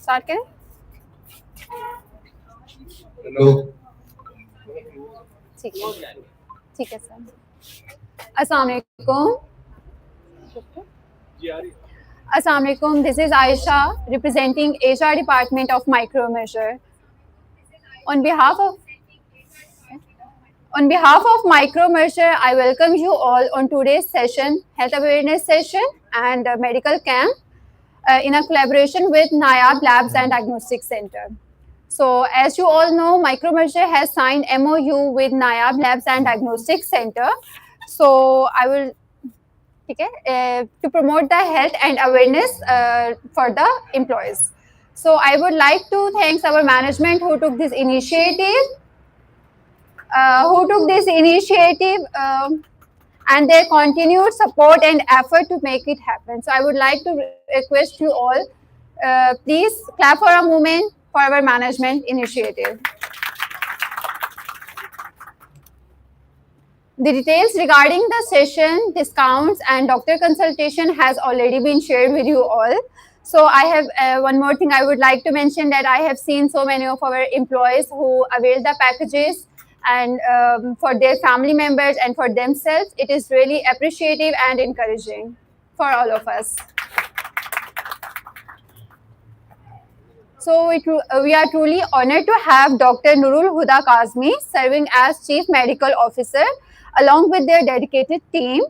Start करें? Hello. ठीक है सर। अस्सलाम वालेकुम। Assalamu alaikum. This is Aisha representing HR department of Micromeasure. On behalf of Micromeasure, I welcome you all on today's session, health awareness session and medical camp in a collaboration with NAYAB Labs and Diagnostic Center. So as you all know, Micromeasure has signed MOU with NAYAB Labs and Diagnostic Center. So I will to promote the health and awareness for the employees. So I would like to thank our management who took this initiative, and their continued support and effort to make it happen. So I would like to request you all, please clap for a moment for our management initiative. The details regarding the session, discounts and doctor consultation has already been shared with you all. So I have one more thing I would like to mention, that I have seen so many of our employees who avail the packages and for their family members and for themselves. It is really appreciative and encouraging for all of us. So we are truly honored to have Dr. Nurul Huda Kazmi serving as Chief Medical Officer along with their dedicated team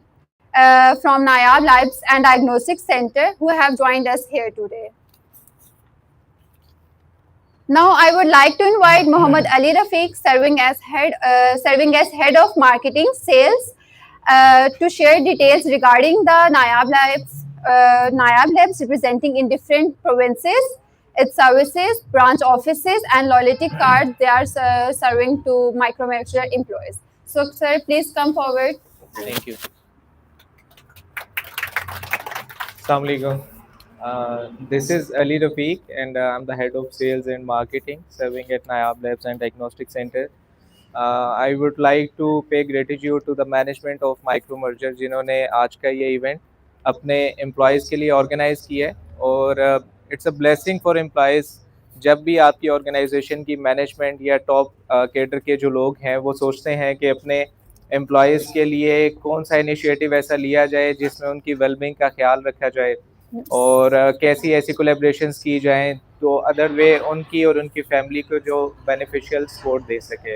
from NAYAB Labs and Diagnostic Center who have joined us here today. Now I would like to invite Mohammad Ali Rafiq, serving as head of marketing sales, to share details regarding the NAYAB Labs representing in different provinces, its services, branch offices and loyalty cards they are serving to Micromeasure employees. So sir, please come forward. Thank you. Assalamu alaikum. This is Ali Rafiq and I'm the head of sales and marketing serving at NAYAB Labs and Diagnostic Center. I would like to pay gratitude to the management of Micromerger जिन्होंने आज का ये event अपने employees के लिए organise किया है और it's a blessing for employees जब भी आपकी ऑर्गेनाइजेशन की मैनेजमेंट या टॉप कैडर के जो लोग हैं वो सोचते हैं कि अपने एम्प्लॉयज़ के लिए कौन सा इनिशिएटिव ऐसा लिया जाए जिसमें उनकी वेलबींग का ख्याल रखा जाए और कैसी ऐसी कोलैबोरेशंस की जाएं तो अदर वे उनकी और उनकी फैमिली को जो बेनिफिशियल सपोर्ट दे सके।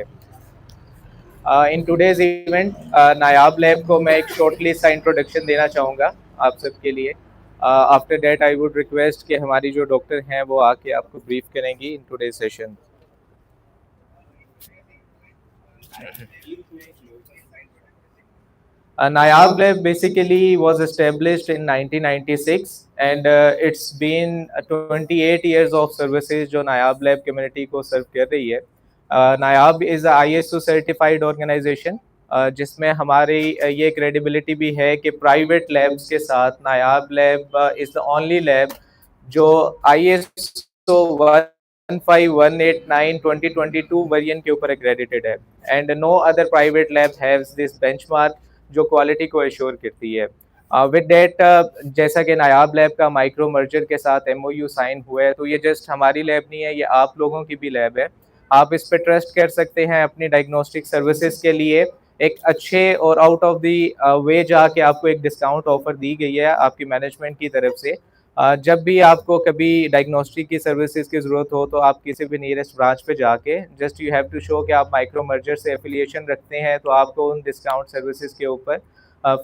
In today's event Nayab lab को मैं एक शॉर्टली सा इंट्रोडक्शन देना चाहूँगा आप सबके लिए। After that I would request कि हमारी जो डॉक्टर हैं वो आके आपको ब्रीफ करेंगी in today's session. NAYAB Lab basically was established in 1996 and it's been 28 years of services जो NAYAB Lab community को serve कर रही है। NAYAB is a ISO certified organization जिसमें हमारी ये credibility भी है कि private labs के साथ NAYAB Lab is the only lab जो ISO 15189 2022 वर्जन के ऊपर accredited है and no other private lab has this benchmark जो क्वालिटी को एश्योर करती है। विद डैट जैसा कि नायाब लैब का माइक्रो मर्जर के साथ MOU साइन हुआ है तो ये जस्ट हमारी लैब नहीं है, ये आप लोगों की भी लैब है। आप इस पे ट्रस्ट कर सकते हैं अपनी डायग्नोस्टिक सर्विसेज के लिए। एक अच्छे और आउट ऑफ दी वे जाके आपको एक डिस्काउंट ऑफर दी गई है आपकी मैनेजमेंट की तरफ से। जब भी आपको कभी डायग्नोस्टिक की सर्विसेज की ज़रूरत हो तो आप किसी भी नियरेस्ट ब्रांच पे जाके just you have to show कि आप माइक्रो मर्जर से एफिलिएशन रखते हैं तो आपको उन डिस्काउंट सर्विसेज के ऊपर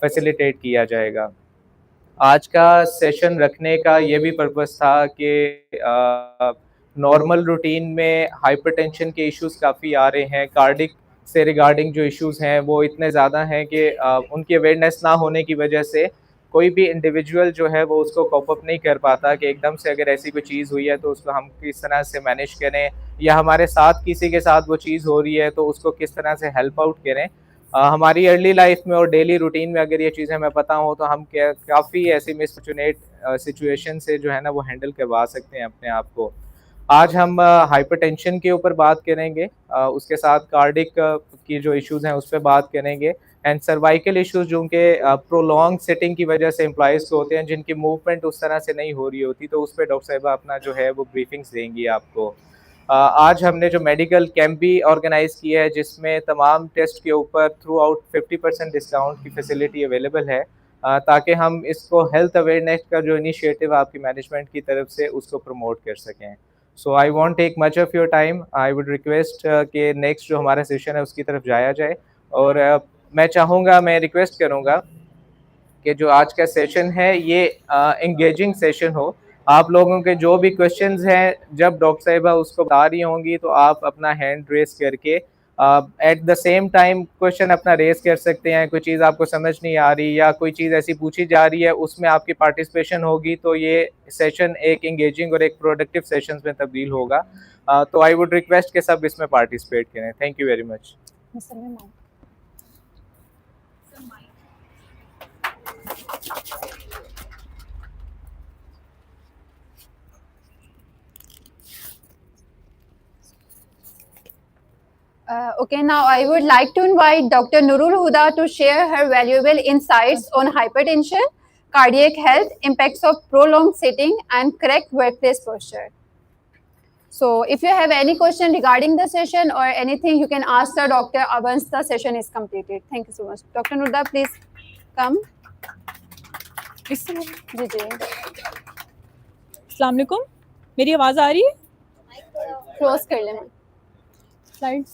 फैसिलिटेट किया जाएगा। आज का सेशन रखने का ये भी पर्पस था कि नॉर्मल रूटीन में हाइपरटेंशन के इश्यूज काफ़ी आ रहे हैं, कार्डिक से रिगार्डिंग जो इश्यूज हैं वो इतने ज़्यादा हैं कि उनकी अवेयरनेस ना होने की वजह से कोई भी इंडिविजुअल जो है वो उसको कॉप अप नहीं कर पाता कि एकदम से अगर ऐसी कोई चीज़ हुई है तो उसको हम किस तरह से मैनेज करें या हमारे साथ किसी के साथ वो चीज़ हो रही है तो उसको किस तरह से हेल्प आउट करें। हमारी अर्ली लाइफ में और डेली रूटीन में अगर ये चीज़ें हमें पता हो तो हम काफ़ी ऐसी मिसफॉर्चुनेट सिचुएशन से जो है ना वो हैंडल करवा सकते हैं अपने आप को। आज हम हाइपरटेंशन के ऊपर बात करेंगे, उसके साथ कार्डिक की जो इश्यूज़ हैं उस पर बात करेंगे एंड सर्वाइकल इश्यूज जो उनके प्रोलॉन्ग सिटिंग की वजह से एम्प्लॉयज़ को होते हैं, जिनकी मूवमेंट उस तरह से नहीं हो रही होती, तो उस पे डॉक्टर साहिबा अपना जो है वो ब्रीफिंग्स देंगी आपको। आज हमने जो मेडिकल कैंप भी ऑर्गेनाइज़ किया है, जिसमें तमाम टेस्ट के ऊपर थ्रू आउट 50% डिस्काउंट की फैसिलिटी अवेलेबल है, ताकि हम इसको हेल्थ अवेयरनेस का जो इनिशिएटिव आपकी मैनेजमेंट की तरफ से उसको प्रमोट कर सकें। So I won't take much of your time, I would request कि नेक्स्ट जो हमारा सेशन है उसकी तरफ जाया जाए। और मैं चाहूँगा, मैं रिक्वेस्ट करूँगा कि जो आज का सेशन है ये एंगेजिंग सेशन हो। आप लोगों के जो भी क्वेश्चंस हैं, जब डॉक्टर साहिबा उसको बता रही होंगी तो आप अपना हैंड रेज़ करके at the same time question अपना रेज़ कर सकते हैं। कोई चीज़ आपको समझ नहीं आ रही या कोई चीज़ ऐसी पूछी जा रही है, उसमें आपकी पार्टिसिपेशन होगी, तो ये सेशन एक एंगेजिंग और एक प्रोडक्टिव सेशंस में तब्दील होगा। तो आई वुड रिक्वेस्ट कि सब इसमें पार्टिसिपेट करें। Thank you very much. Okay, now I would like to invite Dr. Nurul Huda to share her valuable insights on hypertension, cardiac health, impacts of prolonged sitting, and correct workplace posture. So, if you have any question regarding the session or anything, you can ask the doctor once the session is completed. Thank you so much. Dr. Nurul, please come. जी जी। अस्सलाम वालेकुम, मेरी आवाज़ आ रही है? Close कर लेना slides.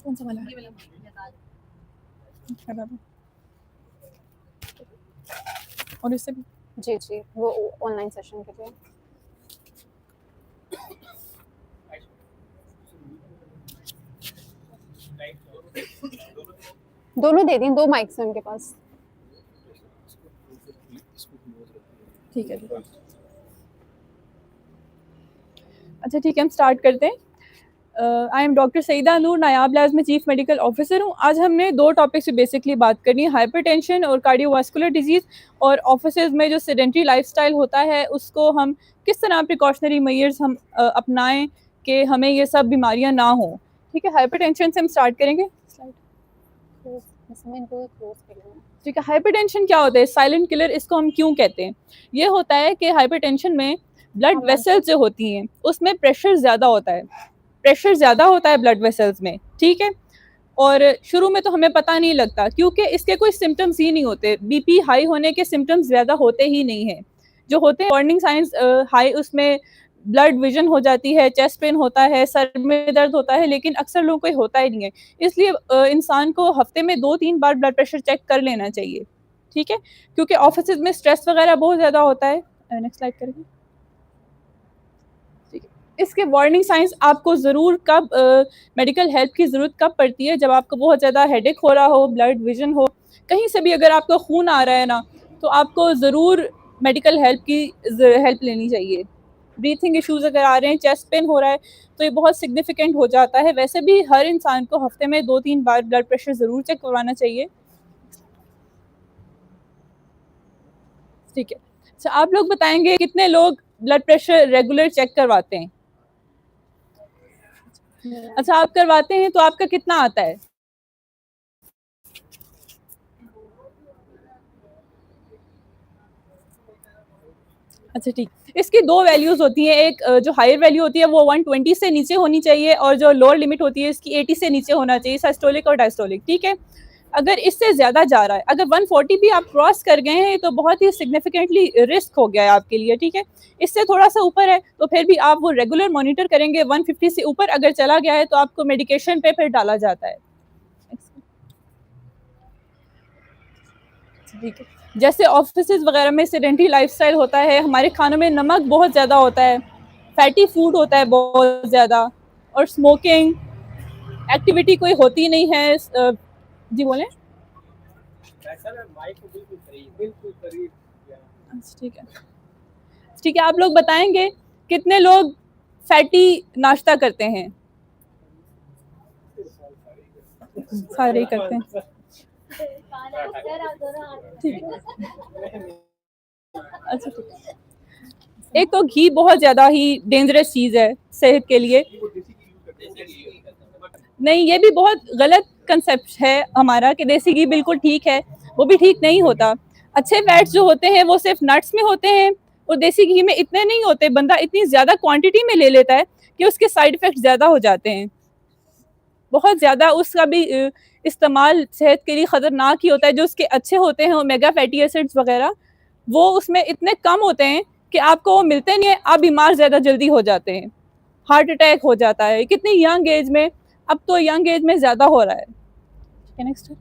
कौन सा वाला? और इससे भी जी जी, वो ऑनलाइन सेशन के लिए। दोनों दे दी, 2 माइक्स हैं उनके पास। ठीक है। अच्छा ठीक है, हम स्टार्ट करते हैं। I am doctor Sayeda Noor, Nayab labs में चीफ मेडिकल ऑफिसर हूँ। आज हमने 2 टॉपिक से बेसिकली बात करनी है, हाइपरटेंशन और कार्डियोवास्कुलर डिजीज़, और ऑफिसेज में जो सेडेंटरी लाइफस्टाइल होता है उसको हम किस तरह प्रिकॉशनरी मेजर्स हम अपनाएं कि हमें ये सब बीमारियां ना हों। ठीक है, हाइपरटेंशन से हम स्टार्ट करेंगे। ठीक है, हाइपरटेंशन क्या होता है? साइलेंट किलर इसको हम क्यों कहते हैं? ये होता है कि हाइपरटेंशन में ब्लड वेसल्स जो होती हैं उसमें प्रेशर ज़्यादा होता है, ब्लड वेसल्स में। ठीक है, और शुरू में तो हमें पता नहीं लगता क्योंकि इसके कोई सिम्टम्स ही नहीं होते। बीपी हाई होने के सिम्टम्स ज़्यादा होते ही नहीं हैं। जो होते हैं वार्निंग साइंस हाई, उसमें ब्लड विजन हो जाती है, चेस्ट पेन होता है, सर में दर्द होता है, लेकिन अक्सर लोगों को होता ही नहीं है। इसलिए इंसान को हफ्ते में 2-3 बार ब्लड प्रेशर चेक कर लेना चाहिए। ठीक है, क्योंकि ऑफिस में स्ट्रेस वगैरह बहुत ज़्यादा होता है। नेक्स्ट स्लाइड करेंगे। इसके वार्निंग साइंस आपको ज़रूर कब मेडिकल हेल्प की ज़रूरत कब पड़ती है? जब आपको बहुत ज़्यादा हेडेक हो रहा हो, ब्लड विजन हो, कहीं से भी अगर आपका खून आ रहा है ना, तो आपको ज़रूर मेडिकल हेल्प की हेल्प लेनी चाहिए। ब्रीथिंग इश्यूज़ अगर आ रहे हैं, चेस्ट पेन हो रहा है, तो ये बहुत सिग्निफिकेंट हो जाता है। वैसे भी हर इंसान को हफ्ते में 2-3 बार ब्लड प्रेशर ज़रूर चेक करवाना चाहिए। ठीक है, अच्छा आप लोग बताएंगे कितने लोग ब्लड प्रेशर रेगुलर चेक करवाते हैं? अच्छा, आप करवाते हैं तो आपका कितना आता है? अच्छा ठीक, इसकी 2 वैल्यूज़ होती हैं। एक जो हायर वैल्यू होती है वो 120 से नीचे होनी चाहिए, और जो लोअर लिमिट होती है इसकी 80 से नीचे होना चाहिए, सिस्टोलिक और डायस्टोलिक। ठीक है, अगर इससे ज़्यादा जा रहा है, अगर 140 भी आप क्रॉस कर गए हैं तो बहुत ही सिग्निफिकेंटली रिस्क हो गया है आपके लिए। ठीक है, इससे थोड़ा सा ऊपर है तो फिर भी आप वो रेगुलर मॉनिटर करेंगे। 150 से ऊपर अगर चला गया है तो आपको मेडिकेशन पे फिर डाला जाता है। ठीक है, जैसे ऑफिसेज वगैरह में सेडेंटरी लाइफस्टाइल होता है, हमारे खानों में नमक बहुत ज़्यादा होता है, फैटी फूड होता है बहुत ज़्यादा, और स्मोकिंग, एक्टिविटी कोई होती नहीं है। जी बोलें। ठीक है, ठीक है, आप लोग बताएंगे कितने लोग फैटी नाश्ता करते हैं? सारे ही करते हैं, ठीक है। अच्छा ठीक है। एक तो घी बहुत ज़्यादा ही डेंजरस चीज़ है सेहत के लिए। नहीं, ये भी बहुत गलत कंसेप्ट है हमारा कि देसी घी बिल्कुल ठीक है, वो भी ठीक नहीं होता। अच्छे फैट्स जो होते हैं वो सिर्फ नट्स में होते हैं और देसी घी में इतने नहीं होते। बंदा इतनी ज़्यादा क्वांटिटी में ले लेता है कि उसके साइड इफ़ेक्ट्स ज़्यादा हो जाते हैं। बहुत ज़्यादा उसका भी इस्तेमाल सेहत के लिए ख़तरनाक ही होता है। जो उसके अच्छे होते हैं ओमेगा फैटी एसिड्स वगैरह, वो उसमें इतने कम होते हैं कि आपको वो मिलते नहीं है, आप बीमार ज़्यादा जल्दी हो जाते हैं। हार्ट अटैक हो जाता है कितनी यंग एज में, अब तो यंग एज में ज़्यादा हो रहा है। नेक्स्ट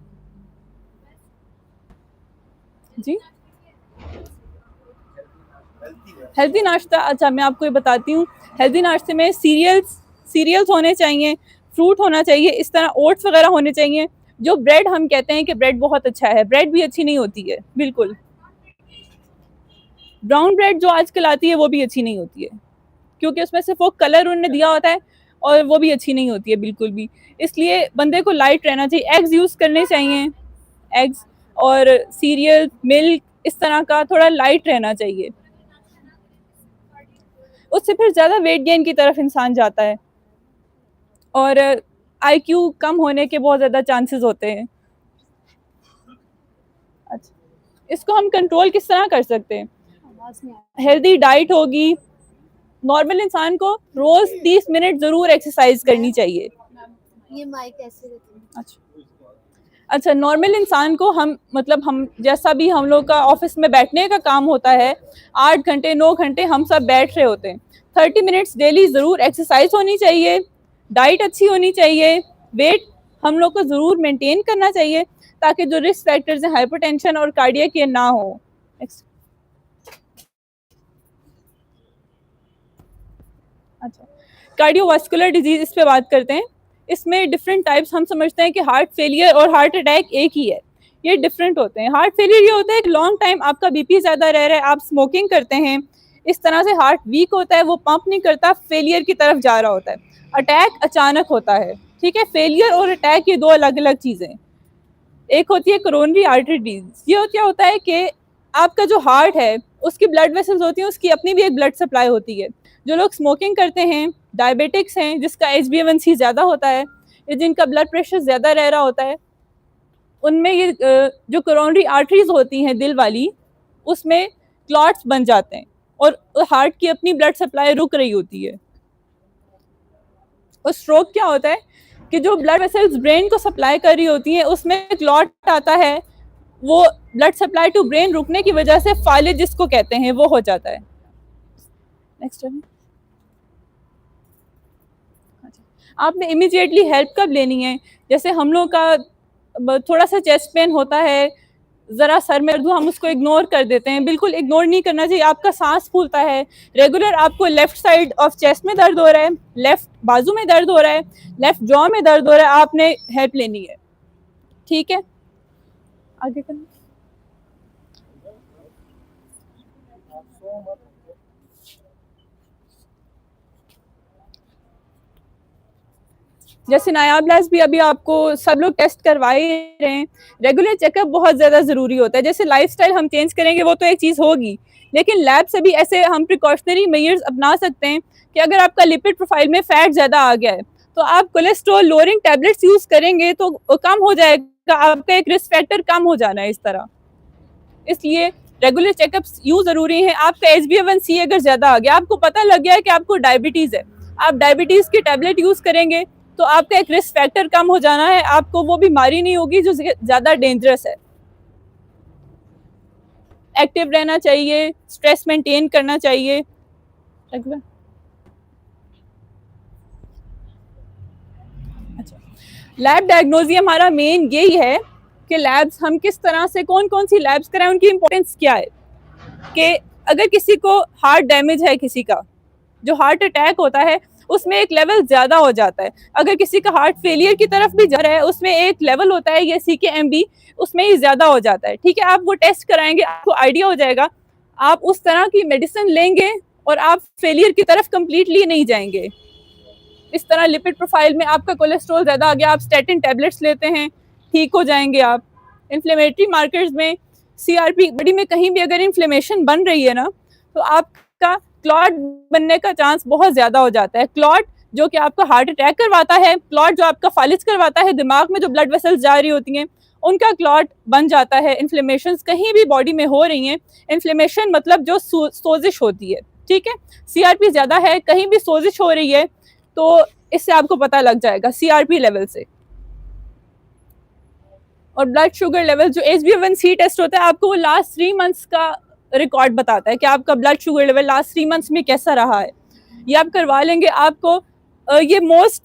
जी, हेल्दी नाश्ता। अच्छा मैं आपको ये बताती हूँ, हेल्दी नाश्ते में सीरियल्स होने चाहिए, फ्रूट होना चाहिए, इस तरह ओट्स वगैरह होने चाहिए। जो ब्रेड हम कहते हैं कि ब्रेड बहुत अच्छा है, ब्रेड भी अच्छी नहीं होती है बिल्कुल। ब्राउन ब्रेड जो आजकल आती है वो भी अच्छी नहीं होती है, क्योंकि उसमें सिर्फ वो कलर उन्होंने दिया होता है और वो भी अच्छी नहीं होती है बिल्कुल भी। इसलिए बंदे को लाइट रहना चाहिए, एग्स यूज़ करने चाहिए, एग्स और सीरियल, मिल्क, इस तरह का थोड़ा लाइट रहना चाहिए। उससे फिर ज़्यादा वेट गेन की तरफ इंसान जाता है और आईक्यू कम होने के बहुत ज़्यादा चांसेस होते हैं। अच्छा, इसको हम कंट्रोल किस तरह कर सकते हैं? हेल्दी डाइट होगी, नॉर्मल इंसान को रोज 30 मिनट जरूर एक्सरसाइज करनी चाहिए। ये माइक ऐसे रहती है। अच्छा नॉर्मल इंसान को हम जैसा भी हम लोग का ऑफिस में बैठने का काम होता है, 8 घंटे 9 घंटे हम सब बैठ रहे होते हैं। 30 मिनट्स डेली ज़रूर एक्सरसाइज होनी चाहिए, डाइट अच्छी होनी चाहिए, वेट हम लोग को ज़रूर मेंटेन करना चाहिए ताकि जो रिस्क फैक्टर्स हैं हाइपरटेंशन और कार्डियक ये ना हो। अच्छा, कार्डियोवास्कुलर डिजीज, इस पे बात करते हैं। इसमें डिफरेंट टाइप्स, हम समझते हैं कि हार्ट फेलियर और हार्ट अटैक एक ही है, ये डिफरेंट होते हैं। हार्ट फेलियर ये होता है कि लॉन्ग टाइम आपका बीपी ज़्यादा रह रहा है, आप स्मोकिंग करते हैं, इस तरह से हार्ट वीक होता है, वो पंप नहीं करता, फेलियर की तरफ जा रहा होता है। अटैक अचानक होता है, ठीक है। फेलियर और अटैक ये दो अलग अलग चीज़ें। एक होती है कोरोनरी आर्टरी डिजीज, ये क्या होता है कि आपका जो हार्ट है उसकी ब्लड वेसल्स होती हैं, उसकी अपनी भी एक ब्लड सप्लाई होती है। जो लोग स्मोकिंग करते हैं, डायबिटिक्स हैं, जिसका HbA1c ज़्यादा होता है या जिनका ब्लड प्रेशर ज़्यादा रह रहा होता है, उनमें ये जो कोरोनरी आर्टरीज होती हैं दिल वाली, उसमें क्लॉट्स बन जाते हैं और हार्ट की अपनी ब्लड सप्लाई रुक रही होती है। और स्ट्रोक क्या होता है कि जो ब्लड वेसल्स ब्रेन को सप्लाई कर रही होती हैं उसमें क्लॉट आता है, वो ब्लड सप्लाई टू ब्रेन रुकने की वजह से फालिज जिसको कहते हैं वो हो जाता है। नेक्स्ट है, आपने इमीडिएटली हेल्प कब लेनी है? जैसे हम लोग का थोड़ा सा चेस्ट पेन होता है, ज़रा सर में दर्द हो, हम उसको इग्नोर कर देते हैं। बिल्कुल इग्नोर नहीं करना चाहिए। आपका सांस फूलता है रेगुलर, आपको लेफ्ट साइड ऑफ चेस्ट में दर्द हो रहा है, लेफ्ट बाजू में दर्द हो रहा है, लेफ्ट जॉ में दर्द हो रहा है, आपने हेल्प लेनी है, ठीक है। आगे करना। जैसे नायाब लैब्स भी अभी आपको सब लोग टेस्ट करवा ही रहे हैं। रेगुलर चेकअप बहुत ज़्यादा ज़रूरी होता है। जैसे लाइफस्टाइल हम चेंज करेंगे वो तो एक चीज़ होगी, लेकिन लैब से भी ऐसे हम प्रिकॉशनरी मेजर्स अपना सकते हैं कि अगर आपका लिपिड प्रोफाइल में फ़ैट ज़्यादा आ गया है तो आप कोलेस्ट्रॉल लोअरिंग टैबलेट्स यूज़ करेंगे तो कम हो जाएगा, आपका एक रिस्क फैक्टर कम हो जाना है इस तरह। इसलिए रेगुलर चेकअप्स यूँ ज़रूरी हैं। आपका HbA1c अगर ज़्यादा आ गया, आपको पता लग गया है कि आपको डायबिटीज़ है, आप डायबिटीज़ की टैबलेट यूज़ करेंगे तो आपका एक रिस्क फैक्टर कम हो जाना है, आपको वो बीमारी नहीं होगी जो ज़्यादा डेंजरस है। एक्टिव रहना चाहिए, स्ट्रेस मेंटेन करना चाहिए। अच्छा, लैब डायग्नोजी हमारा मेन यही है कि लैब्स हम किस तरह से कौन कौन सी लैब्स कराएं, उनकी इंपॉर्टेंस क्या है। कि अगर किसी को हार्ट डैमेज है, किसी का जो हार्ट अटैक होता है उसमें एक लेवल ज़्यादा हो जाता है। अगर किसी का हार्ट फेलियर की तरफ भी जा रहा है उसमें एक लेवल होता है ये CKMB, उसमें ही ज़्यादा हो जाता है, ठीक है। आप वो टेस्ट कराएंगे, आपको आइडिया हो जाएगा, आप उस तरह की मेडिसिन लेंगे और आप फेलियर की तरफ कंप्लीटली नहीं जाएंगे। इस तरह लिपिड प्रोफाइल में आपका कोलेस्ट्रॉल ज़्यादा आ गया, आप स्टैटिन टैबलेट्स लेते हैं, ठीक हो जाएंगे आप। इन्फ्लेमेटरी मार्कर्स में CRP बॉडी में कहीं भी अगर इन्फ्लेमेशन बन रही है ना, तो आपका क्लॉट बनने का चांस बहुत ज़्यादा हो जाता है। क्लॉट जो कि आपका हार्ट अटैक करवाता है, क्लॉट जो आपका फालिज करवाता है, दिमाग में जो ब्लड वेसल्स जा रही होती हैं उनका क्लॉट बन जाता है। इन्फ्लेमेशन कहीं भी बॉडी में हो रही हैं, इन्फ्लेमेशन मतलब जो सोजिश होती है, ठीक है। CRP ज़्यादा है, कहीं भी सोजिश हो रही है, तो इससे आपको पता लग जाएगा CRP लेवल से। और ब्लड शुगर लेवल जो HbA1c टेस्ट होता है, आपको वो लास्ट 3 मंथ्स का रिकॉर्ड बताता है कि आपका blood sugar level last 3 months में कैसा रहा है। ये आप करवा लेंगे, आपको ये मोस्ट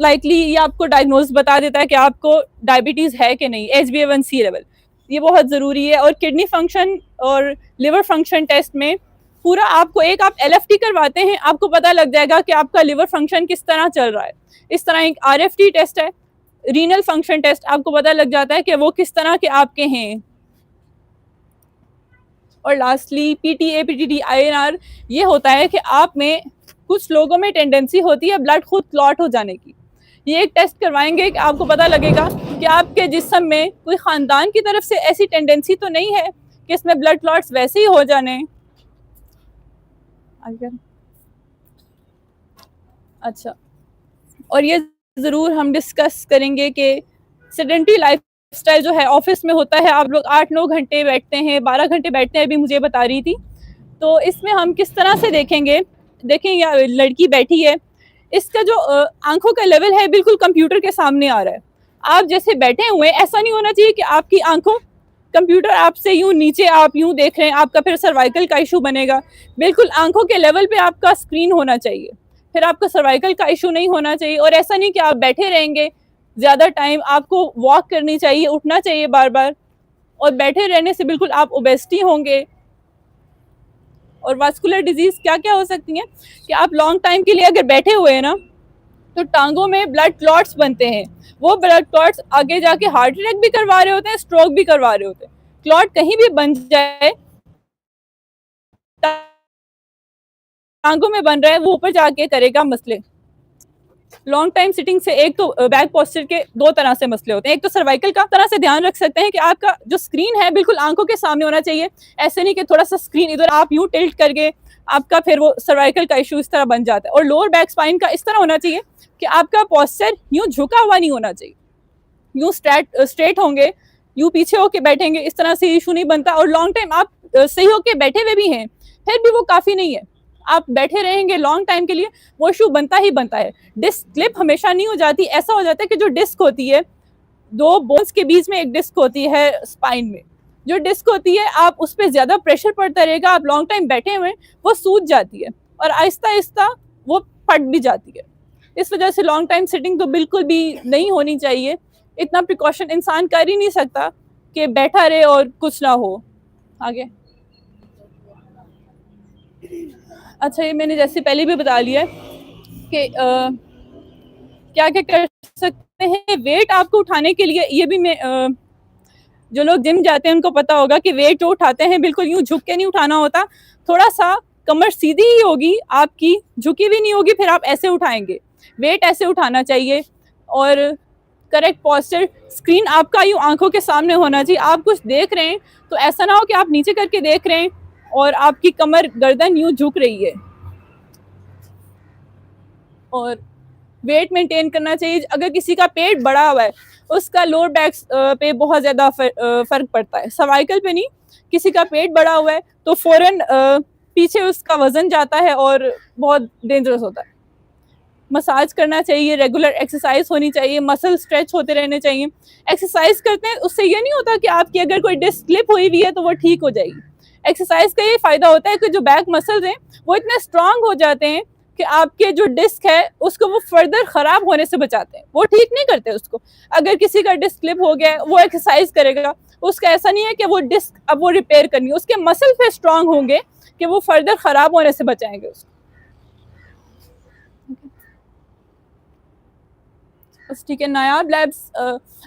लाइकली ये आपको डायग्नोज बता देता है कि आपको डायबिटीज़ है कि नहीं। HbA1c लेवल ये बहुत ज़रूरी है। और किडनी फंक्शन और लिवर फंक्शन टेस्ट में पूरा आपको आप LFT करवाते हैं, आपको पता लग जाएगा कि आपका लिवर फंक्शन किस तरह चल रहा है। इस तरह एक RFT टेस्ट है, रीनल फंक्शन टेस्ट, आपको पता लग जाता है कि वो किस तरह के आपके हैं। और लास्टली PTA PTT INR ये होता है कि आप में कुछ लोगों में टेंडेंसी होती है ब्लड खुद क्लॉट हो जाने की। ये एक टेस्ट करवाएंगे कि आपको पता लगेगा कि आपके जिस्म में कोई ख़ानदान की तरफ से ऐसी टेंडेंसी तो नहीं है कि इसमें ब्लड क्लॉट्स वैसे ही हो जाने। अच्छा, और ये ज़रूर हम डिस्कस करेंगे कि सेडेंटरी लाइफस्टाइल जो है ऑफिस में होता है, आप लोग 8-9 घंटे बैठते हैं, 12 घंटे बैठते हैं, अभी मुझे बता रही थी। तो इसमें हम किस तरह से देखेंगे, देखें या लड़की बैठी है, इसका जो आंखों का लेवल है बिल्कुल कंप्यूटर के सामने आ रहा है। आप जैसे बैठे हुए, ऐसा नहीं होना चाहिए कि आपकी आंखों कंप्यूटर आपसे यूं नीचे आप यूं देख रहे हैं, आपका फिर सर्वाइकल का इशू बनेगा। बिल्कुल आंखों के लेवल पे आपका स्क्रीन होना चाहिए, फिर आपका सर्वाइकल का इशू नहीं होना चाहिए। और ऐसा नहीं कि आप बैठे रहेंगे ज़्यादा टाइम, आपको वॉक करनी चाहिए, उठना चाहिए बार बार, और बैठे रहने से बिल्कुल आप ओबेसिटी होंगे। और वास्कुलर डिजीज़ क्या क्या हो सकती हैं कि आप लॉन्ग टाइम के लिए अगर बैठे हुए हैं ना, तो टांगों में ब्लड क्लॉट्स बनते हैं। वो ब्लड क्लॉट्स आगे जाके हार्ट अटैक भी करवा रहे होते हैं, स्ट्रोक भी करवा रहे होते हैं। क्लॉट कहीं भी बन जाए, टांगों में बन रहा है, वो ऊपर जाके करेगा मसले। लॉन्ग टाइम सिटिंग से एक तो बैक पोस्चर के 2 तरह से मसले होते हैं। एक तो सर्वाइकल का तरह से ध्यान रख सकते हैं कि आपका जो स्क्रीन है बिल्कुल आंखों के सामने होना चाहिए। ऐसे नहीं कि थोड़ा सा स्क्रीन इधर आप यूं टिल्ट करके आपका फिर वो सर्वाइकल का इशू इस तरह बन जाता है। और लोअर बैक स्पाइन का इस तरह होना चाहिए कि आपका पोस्चर यूं झुका हुआ नहीं होना चाहिए, यूं स्ट्रेट होंगे, यूं पीछे होके बैठेंगे, इस तरह से इशू नहीं बनता। और लॉन्ग टाइम आप सही होके बैठे हुए भी हैं, फिर भी वो काफ़ी नहीं है, आप बैठे रहेंगे लॉन्ग टाइम के लिए, वो इशू बनता ही बनता है। डिस्क क्लिप हमेशा नहीं हो जाती, ऐसा हो जाता है कि जो डिस्क होती है, 2 बोन्स के बीच में एक डिस्क होती है स्पाइन में, जो डिस्क होती है आप उस पर ज़्यादा प्रेशर पड़ता रहेगा, आप लॉन्ग टाइम बैठे हुए, वो सूज जाती है और आहिस्ता आहिस्ता वो फट भी जाती है। इस वजह से लॉन्ग टाइम सिटिंग तो बिल्कुल भी नहीं होनी चाहिए। इतना प्रिकॉशन इंसान कर ही नहीं सकता कि बैठा रहे और कुछ ना हो। आगे अच्छा, ये मैंने जैसे पहले भी बता लिया कि क्या क्या कर सकते हैं। वेट आपको उठाने के लिए, ये भी मैं जो लोग जिम जाते हैं उनको पता होगा कि वेट जो उठाते हैं बिल्कुल यूं झुक के नहीं उठाना होता, थोड़ा सा कमर सीधी ही होगी आपकी, झुकी भी नहीं होगी, फिर आप ऐसे उठाएंगे। वेट ऐसे उठाना चाहिए और करेक्ट पोस्चर, स्क्रीन आपका यूं आंखों के सामने होना चाहिए। आप कुछ देख रहे हैं तो ऐसा ना हो कि आप नीचे करके देख रहे हैं और आपकी कमर गर्दन यूं झुक रही है। और वेट मेंटेन करना चाहिए। अगर किसी का पेट बड़ा हुआ है, उसका लोअर बैक पे बहुत ज़्यादा फ़र्क पड़ता है, सर्वाइकल पे नहीं। किसी का पेट बड़ा हुआ है तो फ़ौरन पीछे उसका वज़न जाता है और बहुत डेंजरस होता है। मसाज करना चाहिए, रेगुलर एक्सरसाइज होनी चाहिए, मसल स्ट्रेच होते रहने चाहिए। एक्सरसाइज करते हैं उससे ये नहीं होता कि आपकी अगर कोई डिस्क स्लिप हुई हुई है तो वो ठीक हो जाएगी। एक्सरसाइज का ये फ़ायदा होता है कि जो बैक मसल्स हैं वो इतने स्ट्रांग हो जाते हैं कि आपके जो डिस्क है उसको वो फर्दर ख़राब होने से बचाते हैं, वो ठीक नहीं करते उसको। अगर किसी का डिस्क स्लिप हो गया है, वो एक्सरसाइज करेगा, उसका ऐसा नहीं है कि वो डिस्क अब वो रिपेयर करनी है, उसके मसल पे स्ट्रांग होंगे कि वो फर्दर ख़राब होने से बचाएंगे उसको। बस ठीक है। नायाब लैब्स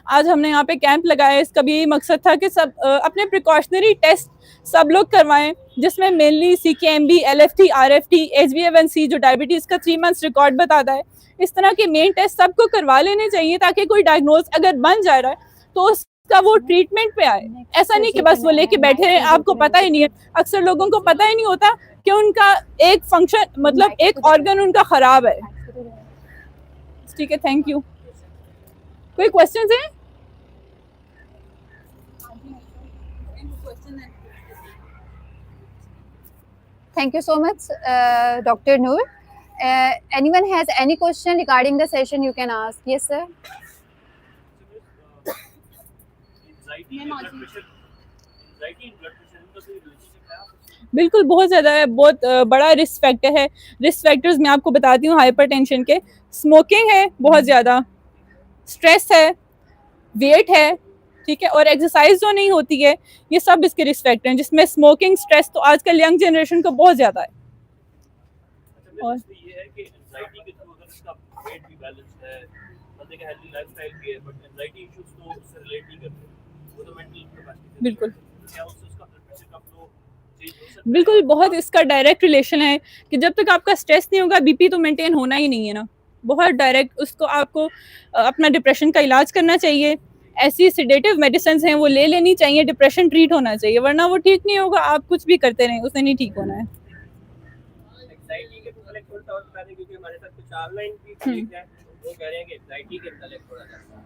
आज हमने यहाँ पे कैंप लगाया, इसका भी यही मकसद था कि सब अपने प्रिकॉशनरी टेस्ट सब लोग करवाएं, जिसमें mainly CKMB, LFT, RFT, HbA1c जो डायबिटीज़ का 3 मंथ्स रिकॉर्ड बताता है, इस तरह के मेन टेस्ट सबको करवा लेने चाहिए ताकि कोई डायग्नोज अगर बन जा रहा है तो उसका वो ट्रीटमेंट पे आए। ऐसा नहीं कि बस वो लेके बैठे हैं, आपको पता ही नहीं है। अक्सर लोगों को पता ही नहीं होता कि उनका एक फंक्शन मतलब एक ऑर्गन उनका खराब है। ठीक है, थैंक यू। कोई क्वेश्चंस हैं? Thank you so much, Dr. Noor. Anyone has any question regarding the session, you can ask. Yes, sir. बिल्कुल, बहुत ज़्यादा है, बहुत बड़ा रिस्क फैक्टर है। रिस्क फैक्टर्स मैं आपको बताती हूँ हाइपरटेंशन के। स्मोकिंग है बहुत ज़्यादा, स्ट्रेस है, वेट है, ठीक है, और एक्सरसाइज जो नहीं होती है, ये सब इसके रिस्क फैक्टर हैं, जिसमें स्मोकिंग, स्ट्रेस तो आजकल यंग जनरेशन को बहुत ज़्यादा है। और ये है कि एंजाइटी के थ्रू अगर इसका वेट भी बैलेंस है, बंदे का हेल्दी लाइफस्टाइल भी है, बट एंजाइटी इश्यूज तो उससे रिलेट नहीं करते, वो तो मेंटल कैपेसिटी। बिल्कुल क्या उससे उसका ब्लड प्रेशर का फ्लो चेंज हो सकता है? बिल्कुल, बहुत इसका डायरेक्ट रिलेशन है कि जब तक आपका स्ट्रेस नहीं होगा, BP तो मेंटेन होना ही नहीं है ना। बहुत डायरेक्ट उसको आपको अपना डिप्रेशन का इलाज करना चाहिए। ऐसी सिडेटिव मेडिसिन हैं वो ले लेनी चाहिए, डिप्रेशन ट्रीट होना चाहिए, वरना वो ठीक नहीं होगा। आप कुछ भी करते रहें, उसने नहीं ठीक होना है। एंजाइटी के तो कलेक्ट होता है पहले, क्योंकि हमारे साथ कुछ ऑनलाइन भी ठीक है, वो कह रहे हैं कि एंजाइटी के कलेक्ट हो जाता है।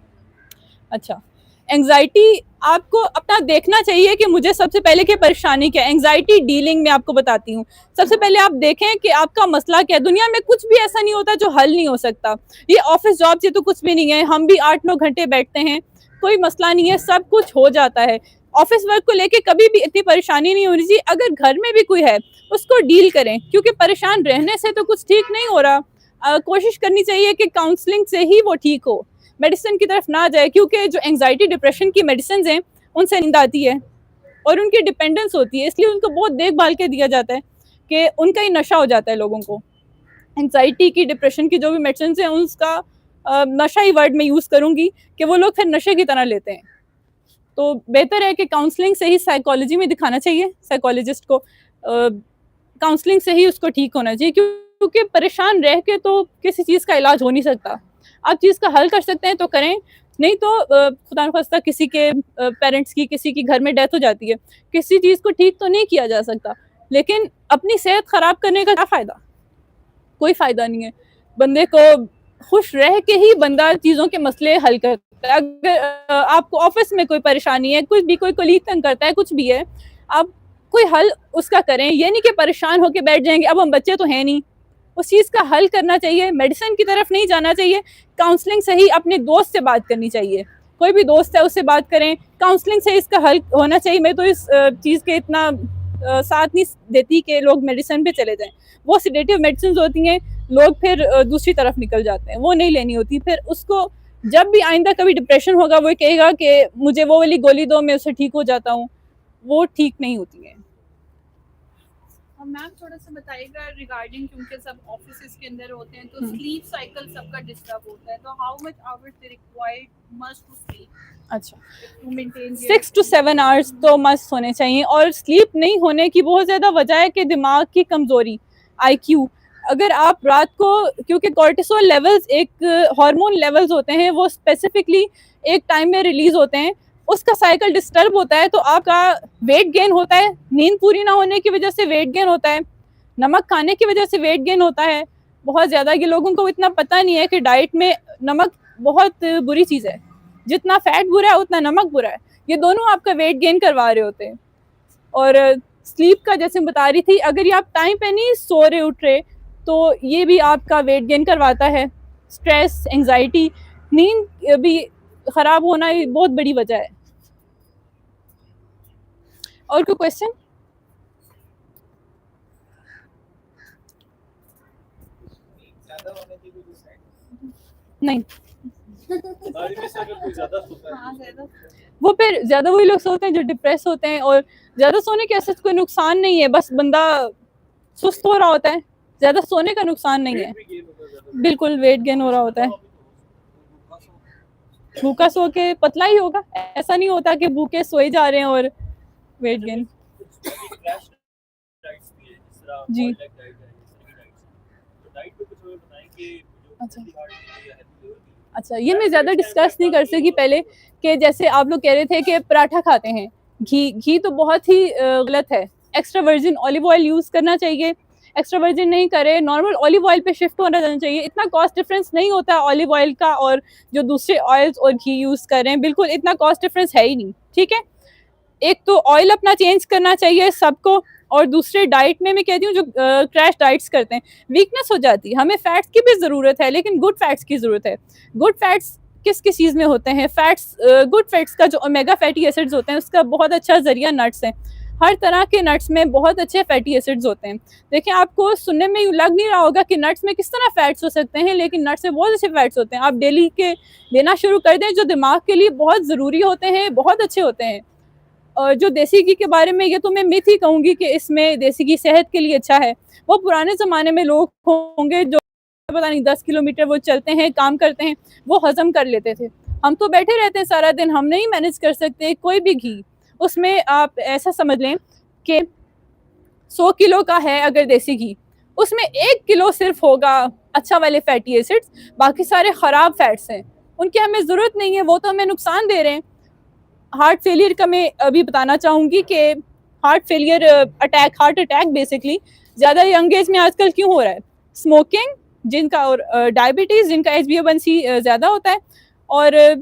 अच्छा, एंजाइटी आपको अपना देखना चाहिए कि मुझे सबसे पहले क्या परेशानी क्या है। एंजाइटी डीलिंग में आपको बताती हूँ। सबसे पहले आप देखें कि आपका मसला क्या है। दुनिया में कुछ भी ऐसा नहीं होता जो हल नहीं हो सकता। ये ऑफिस जॉब से तो कुछ भी नहीं है, हम भी 8-9 घंटे बैठते हैं, कोई मसला नहीं है, सब कुछ हो जाता है। ऑफिस वर्क को लेके कभी भी इतनी परेशानी नहीं होनी चाहिए। अगर घर में भी कोई है उसको डील करें, क्योंकि परेशान रहने से तो कुछ ठीक नहीं हो रहा। कोशिश करनी चाहिए कि काउंसलिंग से ही वो ठीक हो, मेडिसिन की तरफ ना जाए, क्योंकि जो एंजाइटी डिप्रेशन की मेडिसिन हैं उनसे नींद आती है और उनकी डिपेंडेंस होती है, इसलिए उनको बहुत देखभाल के दिया जाता है कि उनका ही नशा हो जाता है लोगों को। एंजाइटी की, डिप्रेशन की जो भी मेडिसिन हैं उसका नशा ही वर्ड में यूज़ करूँगी कि वो लोग फिर नशे की तरह लेते हैं। तो बेहतर है कि काउंसलिंग से ही, साइकोलॉजी में दिखाना चाहिए साइकोलॉजिस्ट को, काउंसलिंग से ही उसको ठीक होना चाहिए, क्योंकि परेशान रह के तो किसी चीज़ का इलाज हो नहीं सकता। आप चीज़ का हल कर सकते हैं तो करें, नहीं तो खुदा न खास्ता किसी के पेरेंट्स की, किसी की घर में डेथ हो जाती है, किसी चीज़ को ठीक तो नहीं किया जा सकता, लेकिन अपनी सेहत ख़राब करने का क्या फ़ायदा? कोई फ़ायदा नहीं है। बंदे को खुश रह के ही बंदा चीज़ों के मसले हल करता है। अगर आपको ऑफिस में कोई परेशानी है, कुछ भी, कोई कलीग तंग करता है, कुछ भी है, आप कोई हल उसका करें। ये नहीं कि परेशान होके बैठ जाएंगे, अब हम बच्चे तो हैं नहीं। उस चीज़ का हल करना चाहिए, मेडिसिन की तरफ नहीं जाना चाहिए। काउंसलिंग से ही अपने दोस्त से बात करनी चाहिए, कोई भी दोस्त है उससे बात करें, काउंसलिंग से इसका हल होना चाहिए। मैं तो इस चीज़ के इतना साथ नहीं देती कि लोग मेडिसिन पे चले जाएं। वो सिडेटिव मेडिसिन होती हैं, लोग फिर दूसरी तरफ निकल जाते हैं, वो नहीं लेनी होती। फिर उसको जब भी आइंदा कभी डिप्रेशन होगा, वो कहेगा कि मुझे वो वाली गोली दो, मैं उससे ठीक हो जाता हूँ, वो ठीक नहीं होती है। मैम थोड़ा सा बताइएगा रिगार्डिंग, क्योंकि सब ऑफिसेज के अंदर होते हैं तो स्लीप साइकिल सबका डिस्टर्ब होता है, तो how much hours they required must to sleep अच्छा, टू मेंटेन 6 to 7 आवर्स तो मस्त होने चाहिए। और स्लीप नहीं होने की बहुत ज़्यादा वजह है कि दिमाग की कमज़ोरी, IQ। अगर आप रात को, क्योंकि कॉर्टिसोल लेवल्स एक हार्मोन लेवल्स होते हैं, वो स्पेसिफिकली एक टाइम में रिलीज़ होते हैं, उसका साइकिल डिस्टर्ब होता है तो आपका वेट गेन होता है। नींद पूरी ना होने की वजह से वेट गेन होता है, नमक खाने की वजह से वेट गेन होता है बहुत ज़्यादा। ये लोगों को इतना पता नहीं है कि डाइट में नमक बहुत बुरी चीज़ है, जितना फैट बुरा है उतना नमक बुरा है। ये दोनों आपका वेट गेन करवा रहे होते हैं। और स्लीप का जैसे मैं बता रही थी, अगर ये आप टाइम पे नहीं सो रहे उठ रहे तो ये भी आपका वेट गेन करवाता है। स्ट्रेस, एंजाइटी, नींद भी ख़राब होना ये बहुत बड़ी वजह है। और कोई क्वेश्चन? नहीं, वो फिर ज़्यादा वही लोग सोते हैं जो डिप्रेस होते हैं, और ज़्यादा सोने के ऐसा कोई नुकसान नहीं है, बस बंदा सुस्त हो रहा होता है। ज़्यादा सोने का नुकसान नहीं है, बिल्कुल वेट गेन हो रहा होता है। भूखा सो के पतला ही होगा, ऐसा नहीं होता कि भूखे सोए जा रहे हैं और वेट गेन। क्रैश डाइट्स भी है, जिस तरह जी। ऑयल डाइट है, इस तरह की डाइट्स तो डाइट पे कुछ हमें बताएं कि जो अच्छा। हेल्दी हार्ट के लिए या हेल्दी लिवर के लिए अच्छा, ये मैं ज़्यादा डिस्कस नहीं कर सकी पहले, कि जैसे आप लोग कह रहे थे कि पराठा खाते हैं, घी तो बहुत ही गलत है। Extra virgin olive oil use करना चाहिए, एक्स्ट्रा वर्जिन नहीं करे, नॉर्मल ऑलिव ऑयल पे शिफ्ट होना जाना चाहिए। इतना कॉस्ट डिफरेंस नहीं होता है ऑलिव ऑयल का और जो दूसरे ऑयल्स और घी यूज़ कर रहे हैं, बिल्कुल इतना कॉस्ट डिफरेंस है ही नहीं, ठीक है। एक तो ऑयल अपना चेंज करना चाहिए सबको, और दूसरे डाइट में मैं कहती हूँ जो क्रैश डाइट्स करते हैं, वीकनेस हो जाती है। हमें फैट्स की भी ज़रूरत है, लेकिन गुड फैट्स की ज़रूरत है। गुड फैट्स किस किस चीज़ में होते हैं? फैट्स, गुड फैट्स का जो ओमेगा फैटी एसिड्स होते हैं, उसका बहुत अच्छा ज़रिया नट्स हैं। हर तरह के नट्स में बहुत अच्छे फैटी एसिड्स होते हैं। देखिए, आपको सुनने में लग नहीं रहा होगा कि नट्स में किस तरह फैट्स हो सकते हैं, लेकिन नट्स में बहुत अच्छे फैट्स होते हैं। आप डेली के लेना शुरू कर दें, जो दिमाग के लिए बहुत ज़रूरी होते हैं, बहुत अच्छे होते हैं। और जो देसी घी के बारे में, ये तो मैं मिथ ही कहूँगी कि इसमें देसी घी सेहत के लिए अच्छा है। वो पुराने ज़माने में लोग होंगे जो पता नहीं 10 किलोमीटर वो चलते हैं, काम करते हैं, वो हज़म कर लेते थे। हम तो बैठे रहते हैं सारा दिन, हम नहीं मैनेज कर सकते कोई भी घी। उसमें आप ऐसा समझ लें कि 100 किलो का है अगर देसी घी, उसमें 1 किलो सिर्फ होगा अच्छा वाले फैटी एसिड्स, बाकी सारे ख़राब फैट्स हैं। उनकी हमें ज़रूरत नहीं है, वो तो हमें नुकसान दे रहे हैं। हार्ट फेलियर का मैं अभी बताना चाहूँगी कि हार्ट अटैक बेसिकली ज़्यादा यंग एज में आजकल क्यों हो रहा है? स्मोकिंग जिनका, और डायबिटीज़ जिनका, HbA1c ज़्यादा होता है, और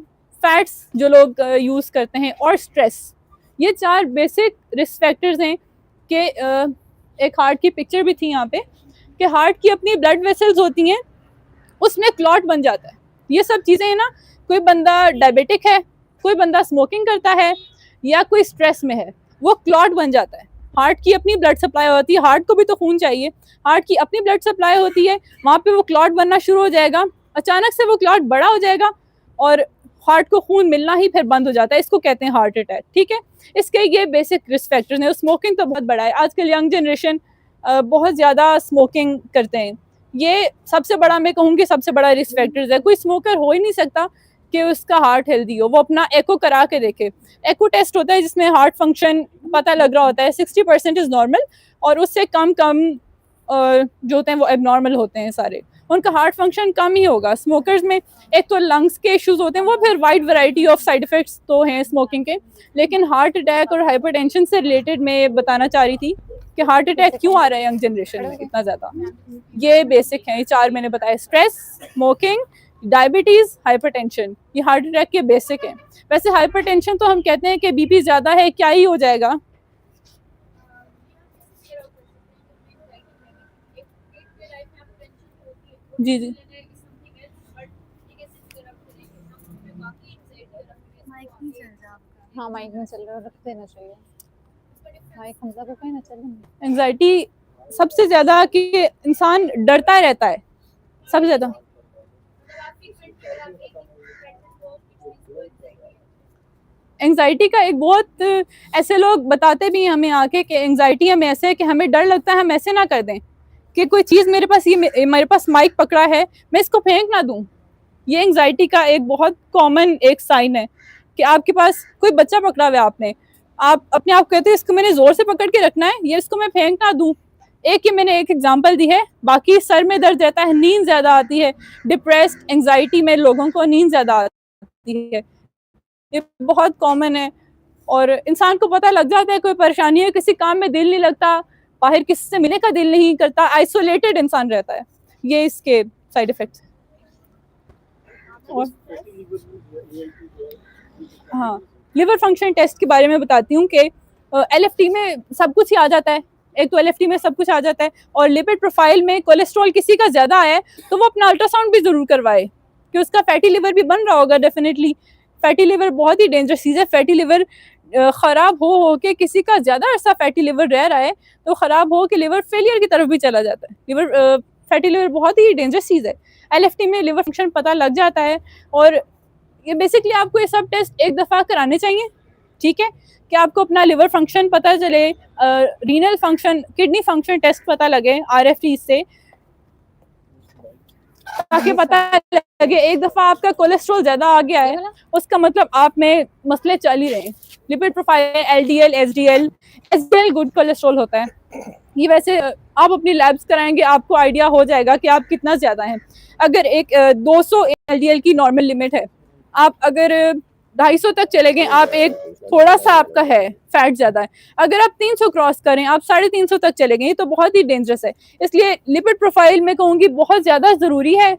फैट्स जो लोग यूज़ करते हैं, और स्ट्रेस। ये 4 बेसिक रिस्क फैक्टर्स हैं कि एक हार्ट की पिक्चर भी थी यहाँ पे, कि हार्ट की अपनी ब्लड वेसल्स होती हैं, उसमें क्लॉट बन जाता है। ये सब चीज़ें हैं ना, कोई बंदा डायबिटिक है, कोई बंदा स्मोकिंग करता है, या कोई स्ट्रेस में है, वो क्लॉट बन जाता है। हार्ट की अपनी ब्लड सप्लाई होती है, हार्ट को भी तो खून चाहिए, हार्ट की अपनी ब्लड सप्लाई होती है, वहाँ पे वो क्लॉट बनना शुरू हो जाएगा, अचानक से वो क्लॉट बड़ा हो जाएगा और हार्ट को खून मिलना ही फिर बंद हो जाता है। इसको कहते हैं हार्ट अटैक, ठीक है। इसके ये बेसिक रिस्क फैक्टर्स हैं। स्मोकिंग तो बहुत बड़ा है, आजकल यंग जनरेशन बहुत ज़्यादा स्मोकिंग करते हैं। ये सबसे बड़ा, मैं कहूँगी सबसे बड़ा रिस्क फैक्टर्स है। कोई स्मोकर हो ही नहीं सकता कि उसका हार्ट हेल्दी हो। वो अपना एको करा के देखे। एको टेस्ट होता है जिसमें हार्ट फंक्शन पता लग रहा होता है, 60% इज़ नॉर्मल, और उससे कम जो होते हैं वो एबनॉर्मल होते हैं सारे। उनका हार्ट फंक्शन कम ही होगा। स्मोकर्स में एक तो लंग्स के इश्यूज होते हैं, वो फिर wide variety of side effects तो हैं स्मोकिंग के, लेकिन हार्ट अटैक और हाइपरटेंशन से रिलेटेड मैं बताना चाह रही थी कि हार्ट अटैक क्यों आ रहा है यंग जनरेशन में इतना ज़्यादा। ये बेसिक हैं, ये 4 मैंने बताया, स्ट्रेस, स्मोकिंग, डायबिटीज़, हाइपरटेंशन, ये हार्ट अटैक के बेसिक हैं। वैसे हाइपरटेंशन तो हम कहते हैं कि बीपी ज़्यादा है, क्या ही हो जाएगा। जी जी माइक नहीं चल रहा आपका। हाँ, माइक में चल रहा है, रख देना चाहिए। माइक हमजा को कहीं ना चले। एंग्जाइटी सबसे ज़्यादा कि इंसान डरता रहता है, सबसे ज़्यादा। एंग्जाइटी का एक बहुत, ऐसे लोग बताते भी हैं हमें आके कि एंग्जाइटी हमें ऐसे है कि हमें डर लगता है हम ऐसे ना कर दें कि कोई चीज़ मेरे पास माइक पकड़ा है, मैं इसको फेंक ना दूं। ये एंग्जाइटी का एक बहुत कॉमन एक साइन है कि आपके पास कोई बच्चा पकड़ा हुआ है, आप अपने आप कहते हैं इसको मैंने ज़ोर से पकड़ के रखना है, ये इसको मैं फेंक ना दूं। मैंने एक एग्जांपल दी है, बाकी सर में दर्द रहता है, नींद ज़्यादा आती है, डिप्रेस्ड एंग्जाइटी में लोगों को नींद ज़्यादा आती है, ये बहुत कॉमन है। और इंसान को पता लग जाता है कोई परेशानी है, किसी काम में दिल नहीं लगता, बाहर किसी से मिलने का दिल नहीं करता, आइसोलेटेड इंसान रहता है। ये इसके साइड इफ़ेक्ट्स। और हाँ, लिवर फंक्शन टेस्ट के बारे में बताती हूँ कि LFT में सब कुछ ही आ जाता है। एक तो LFT में सब कुछ आ जाता है, और लिपिड प्रोफाइल में कोलेस्ट्रॉल किसी का ज़्यादा आया है तो वो अपना अल्ट्रासाउंड भी ज़रूर करवाए कि उसका फैटी लिवर भी बन रहा होगा। डेफिनेटली फैटी लिवर बहुत ही डेंजरस चीज़ है। फैटी लिवर ख़राब हो के किसी का ज़्यादा अर्सा फैटी लिवर रह रहा है तो ख़राब हो के लिवर फेलियर की तरफ भी चला जाता है। फैटी लिवर बहुत ही डेंजरस चीज़ है। LFT में लिवर फंक्शन पता लग जाता है, और ये बेसिकली आपको ये सब टेस्ट एक दफ़ा कराने चाहिए, ठीक है, कि आपको अपना लिवर फंक्शन पता चले, renal function, kidney function test पता लगे RFT से। ताकि पता लगे। एक दफ़ा आपका कोलेस्ट्रॉल ज़्यादा आ गया है, उसका मतलब आप में मसले चल ही रहे हैं। Lipid profile, LDL, SDL good cholesterol होता है। ये वैसे आप अपनी लैब्स कराएंगे, आपको आइडिया हो जाएगा कि आप कितना ज़्यादा हैं। अगर एक 200 LDL की नॉर्मल लिमिट है, आप अगर 250 तक चले गए, आप एक थोड़ा सा आपका है फैट ज़्यादा है। अगर आप 300 क्रॉस करें, आप 350 तक चले गए, तो बहुत ही डेंजरस है। इसलिए लिपिड प्रोफाइल में कहूँगी बहुत ज़्यादा ज़रूरी है।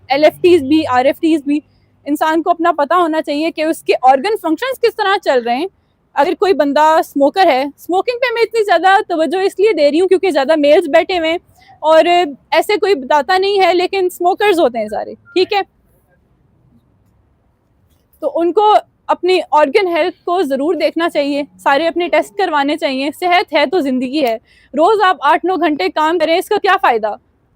LFTs भी, RFTs भी, इंसान को अपना पता होना चाहिए कि उसके ऑर्गन फंक्शंस किस तरह चल रहे हैं। अगर कोई बंदा स्मोकर है, स्मोकिंग पे मैं इतनी ज़्यादा तवज्जो इसलिए दे रही हूँ क्योंकि ज़्यादा मेल्स बैठे हुए हैं और ऐसे कोई बताता नहीं है, लेकिन स्मोकर्स होते हैं सारे, ठीक है। तो उनको अपनी ऑर्गन हेल्थ को ज़रूर देखना चाहिए, सारे अपने टेस्ट करवाने चाहिए। सेहत है तो ज़िंदगी है। रोज़ आप 8-9 घंटे काम करें, इसका क्या फ़ायदा,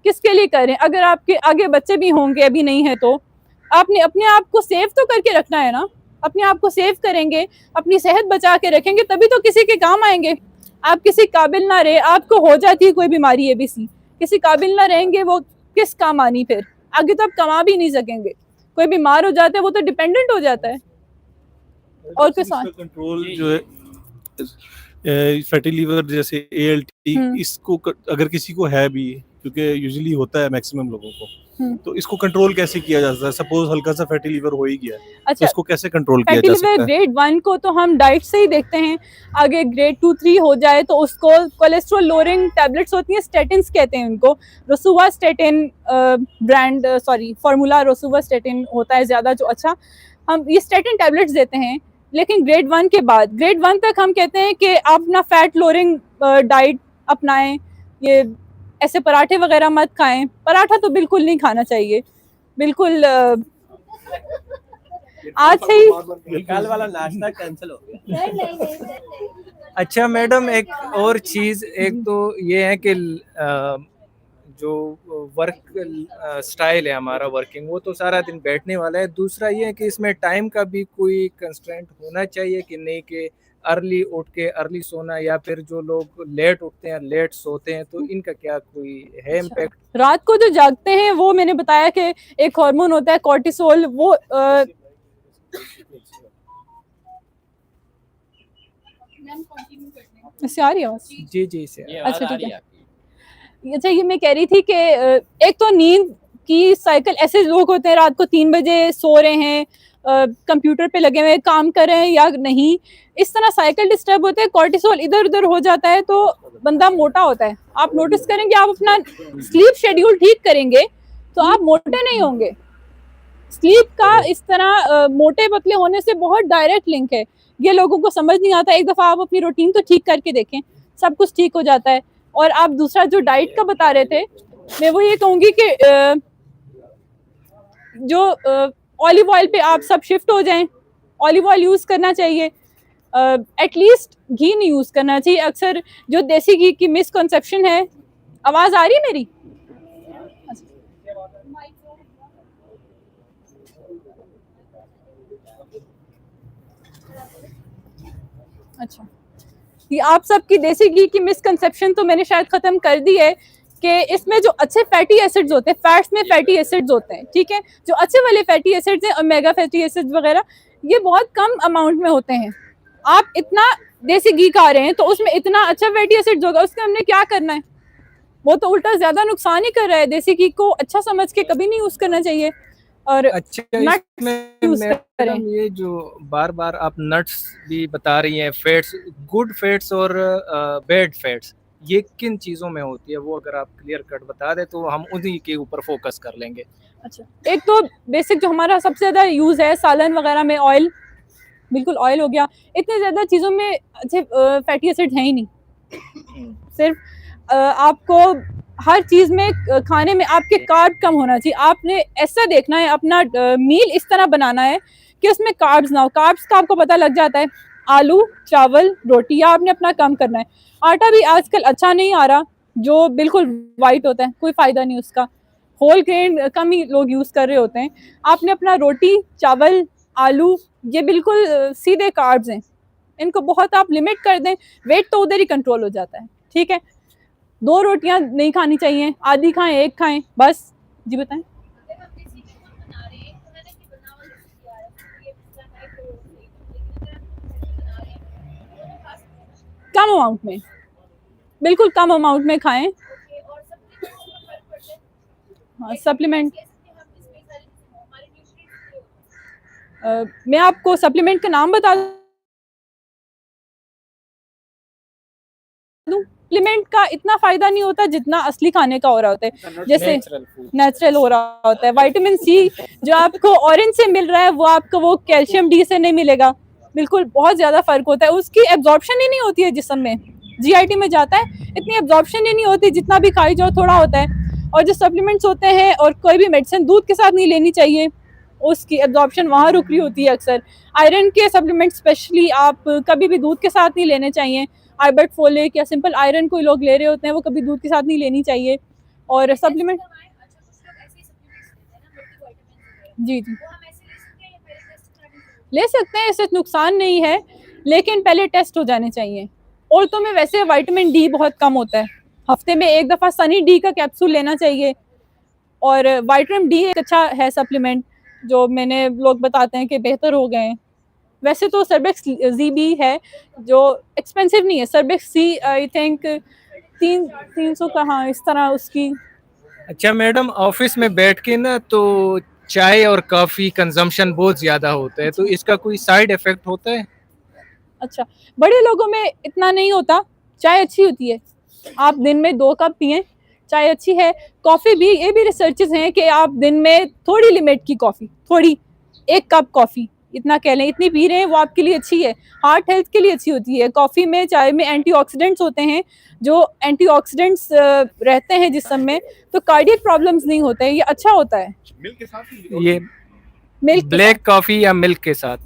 किसके लिए करें? अगर आपके आगे बच्चे भी होंगे, अभी नहीं है तो आपने अपने आप को सेव तो करके रखना है ना। अपने आप को सेव करेंगे, अपनी सेहत बचा के रखेंगे, तभी तो किसी के काम आएंगे। आप किसी काबिल ना रहे, आपको हो जाती है कोई बीमारी ABC, किसी काबिल ना रहेंगे, वो किस काम आनी? फिर आगे तो आप कमा भी नहीं सकेंगे। कोई बीमार हो जाता है, वो तो डिपेंडेंट हो जाता है। और किसान कंट्रोल जो है फैटी लीवर जैसे ALT, इसको अगर किसी को है भी, क्योंकि यूजुअली होता है मैक्सिमम लोगों को, तो इसको कंट्रोल कैसे किया जा सकता है? सपोज हल्का सा फैटी लीवर हो ही गया है, अच्छा, तो इसको कैसे कंट्रोल किया फैटी जा लिवर सकता है? ग्रेड 1 को तो हम डाइट से ही देखते हैं। आगे ग्रेड 2-3 हो जाए तो उसको कोलेस्ट्रॉल लोअरिंग टैबलेट्स होती हैं, स्टेटिन्स कहते हैं उनको। रोसुवास्टेटिन ब्रांड फार्मूला रोसुवास्टेटिन होता है ज़्यादा जो अच्छा, हम ये स्टेटिन टैबलेट्स देते हैं। लेकिन ग्रेड 1 के बाद, ग्रेड 1 तक हम कहते हैं कि आप अपना फैट लोअरिंग डाइट अपनाएं। ये ऐसे पराठे वगैरह मत खाएं, पराठा तो बिल्कुल नहीं खाना चाहिए, बिल्कुल। आज से ही कल वाला नाश्ता कैंसिल हो गया। अच्छा मैडम, एक और चीज़, एक तो ये है कि जो वर्क स्टाइल है हमारा वर्किंग, वो तो सारा दिन बैठने वाला है। दूसरा ये है कि इसमें टाइम का भी कोई कंस्ट्रेंट होना चाहिए कि नहीं, कि अर्ली उठ के अर्ली सोना, या फिर जो लोग लेट उठते हैं लेट सोते हैं, तो इनका क्या कोई है इम्पैक्ट? रात को जो जागते हैं, वो मैंने बताया कि एक हार्मोन होता है कॉर्टिसोल, वो इससे आ रही है आवाज़? जी जी से अच्छा ठीक है। अच्छा, ये मैं कह रही थी कि एक तो नींद की साइकिल, ऐसे लोग होते हैं रात को 3 बजे सो रहे हैं, कंप्यूटर पे लगे हुए काम कर रहे हैं या नहीं, इस तरह साइकिल डिस्टर्ब होते हैं, कॉर्टिसोल इधर उधर हो जाता है, तो बंदा मोटा होता है। आप नोटिस करेंगे, आप अपना स्लीप शेड्यूल ठीक करेंगे तो आप मोटे नहीं होंगे। स्लीप का इस तरह मोटे पतले होने से बहुत डायरेक्ट लिंक है। ये लोगों को समझ नहीं आता। एक दफ़ा आप अपनी रूटीन तो ठीक करके देखें, सब कुछ ठीक हो जाता है। और आप दूसरा जो डाइट का बता रहे थे, मैं वो ये कहूँगी कि जो ऑलिव ऑयल पे आप सब शिफ्ट हो जाएं। ऑलिव ऑयल यूज़ करना चाहिए, एटलीस्ट घी नहीं यूज़ करना चाहिए। अक्सर जो देसी घी की मिसकंसेप्शन है। आवाज़ आ रही है मेरी? अच्छा, ये आप सबकी देसी घी की मिसकंसेप्शन तो मैंने शायद ख़त्म कर दी है कि इसमें जो अच्छे फैटी एसिड्स होते हैं, फैट्स में फैटी एसिड्स होते हैं, ठीक है। जो अच्छे वाले फैटी एसिड्स हैं, ओमेगा फैटी एसिड्स वगैरह, ये बहुत कम अमाउंट में होते हैं। आप इतना देसी घी खा रहे हैं तो उसमें इतना अच्छा फैटी एसिड्स होगा, उसके हमने क्या करना है? वो तो उल्टा ज़्यादा नुकसान ही कर रहा है। देसी घी को अच्छा समझ के कभी नहीं यूज़ करना चाहिए। और अच्छा, मैडम ये जो बार बार आप नट्स भी बता रही हैं, फैट्स, गुड फैट्स और बैड फैट्स, ये किन चीज़ों में होती है? वो अगर आप क्लियर कट बता दें तो हम उन्हीं के ऊपर फोकस कर लेंगे। अच्छा, एक तो बेसिक जो हमारा सबसे ज़्यादा यूज़ है सालन वगैरह में, ऑयल, बिल्कुल ऑयल हो गया। इतने ज़्यादा चीज़ों में अच्छे फैटी एसिड हैं ही नहीं। सिर्फ आपको हर चीज़ में खाने में आपके कार्ब कम होना चाहिए। आपने ऐसा देखना है, अपना मील इस तरह बनाना है कि उसमें कार्ब्स ना हो। कार्ब्स का आपको पता लग जाता है, आलू, चावल, रोटी, या आपने अपना कम करना है। आटा भी आजकल अच्छा नहीं आ रहा, जो बिल्कुल वाइट होता है, कोई फ़ायदा नहीं उसका। होल ग्रेन कम ही लोग यूज़ कर रहे होते हैं। आपने अपना रोटी, चावल, आलू, ये बिल्कुल सीधे कार्ब्स हैं, इनको बहुत आप लिमिट कर दें, वेट तो उधर ही कंट्रोल हो जाता है, ठीक है। 2 रोटियां नहीं खानी चाहिए, आधी खाएं, 1 खाएं बस। जी बताएं। कम अमाउंट में, बिल्कुल कम अमाउंट में खाएं। हाँ, सप्लीमेंट मैं आपको सप्लीमेंट का नाम बता दूं, सप्लीमेंट का इतना फायदा नहीं होता जितना असली खाने का हो रहा होता है, जैसे नेचुरल हो रहा होता है। विटामिन सी जो आपको ऑरेंज से मिल रहा है वो आपको वो कैल्शियम डी से नहीं मिलेगा, बिल्कुल बहुत ज्यादा फर्क होता है। उसकी एब्जॉर्प्शन ही नहीं होती है जिस्म में, जीआईटी में जाता है, इतनी एब्जॉर्प्शन ही नहीं होती, जितना भी खाई जाओ थोड़ा होता है। और जो सप्लीमेंट्स होते हैं और कोई भी मेडिसिन दूध के साथ नहीं लेनी चाहिए, उसकी एब्जॉर्प्शन वहाँ रुक रही होती है अक्सर। आयरन के सप्लीमेंट स्पेशली आप कभी भी दूध के साथ नहीं लेने चाहिए। आइबर्ट फोलिक या सिंपल आयरन कोई लोग ले रहे होते हैं, वो कभी दूध के साथ नहीं लेनी चाहिए। और सप्लीमेंट जी जी ले सकते हैं, इससे नुकसान नहीं है, लेकिन पहले टेस्ट हो जाने चाहिए। औरतों में वैसे विटामिन डी बहुत कम होता है, हफ्ते में एक दफ़ा सनी डी का कैप्सूल लेना चाहिए। और विटामिन डी एक अच्छा है सप्लीमेंट, जो मैंने लोग बताते हैं कि बेहतर हो गए हैं। वैसे तो सर्बेक्स जी भी है जो एक्सपेंसिव नहीं है, सर्बेक्स सी आई थिंक 300 का, हाँ इस तरह उसकी। अच्छा मैडम, ऑफिस में बैठ के ना तो चाय और कॉफी कंजम्पशन बहुत ज्यादा होता है, तो इसका कोई साइड इफेक्ट होता है? अच्छा, बड़े लोगों में इतना नहीं होता, चाय अच्छी होती है, आप दिन में 2 कप पिएं, चाय अच्छी है। कॉफ़ी भी, ये भी रिसर्चेस हैं कि आप दिन में थोड़ी लिमिट की कॉफ़ी, थोड़ी 1 कप कॉफ़ी इतना कह लें, इतनी पी रहे हैं वो आपके लिए अच्छी है, हार्ट हेल्थ के लिए अच्छी होती है। कॉफ़ी में, चाय में एंटीऑक्सीडेंट्स होते हैं, जो एंटीऑक्सीडेंट्स रहते हैं जिस्म में, तो कार्डियक प्रॉब्लम्स नहीं होते हैं, ये अच्छा होता है। ये मिल्क ब्लैक कॉफी या मिल्क के साथ?